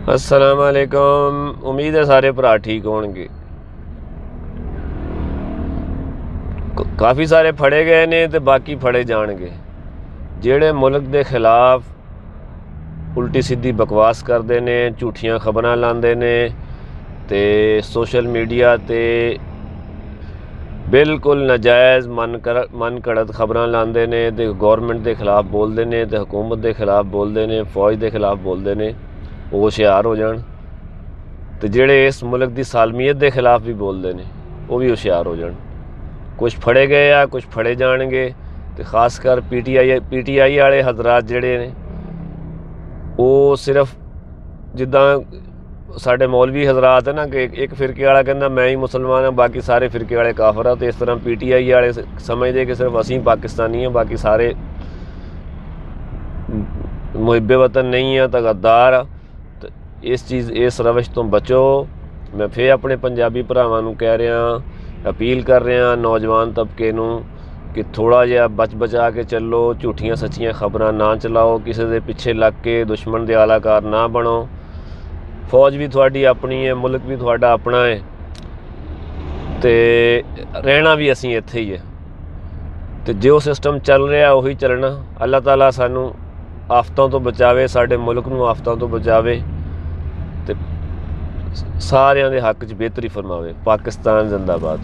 अस्सलाम वालेकुम। उम्मीद है सारे भरा ठीक होंगे। काफ़ी सारे फड़े गए ने ते बाकी फड़े जाणगे। ਜਿਹੜੇ मुल्क के खिलाफ उल्टी सीधी बकवास करते ने, झूठियां खबरां लाते ने ते सोशल मीडिया ते बिल्कुल नाजायज़ मन घड़त खबरां लाते ने ते गौरमेंट के खिलाफ बोलते हैं ते हुकूमत के खिलाफ बोलते हैं, फौज के खिलाफ बोलते हैं। वो हुशियार हो जान ते जेड़े इस मुल्क की सालमियत के खिलाफ भी बोलते हैं वो भी हुशियार हो जान। कुछ फड़े गए आ, कुछ फड़े जाणगे। तो खासकर पीटीआई वाले हजरात जेड़े ने वो सिर्फ जिद्दां साडे मौलवी हजरात है ना कि एक फिरके वाला कहता मैं ही मुसलमान हाँ, बाकी सारे फिरके वाले काफर आ। तो इस तरह पीटीआई वाले समझते कि सिर्फ असीं पाकिस्तानी हैं, बाकी सारे मुहिब्बे वतन नहीं है, तो गद्दार आ। तो इस रवश तो बचो। मैं फिर अपने पंजाबी भरावां नूं कह रहा, अपील कर रहा नौजवान तबके नूं कि थोड़ा जिहा बचा के चलो, झूठियां सच्चियां खबरां ना चलाओ, किसी के पिछे लग के दुश्मन दे आलाकार ना बनो। फौज भी थोड़ी अपनी है, मुल्क भी थोड़ा अपना है, तो रहना भी असीं इत्थे ही है। तो जो सिस्टम चल रहा उही चलना। अल्लाह ताला सानू आफतों तो बचावे, साडे मुल्क नूं आफतों तो बचावे ते सारियां दे हक च बेहतरी फरमावे। पाकिस्तान जिंदाबाद।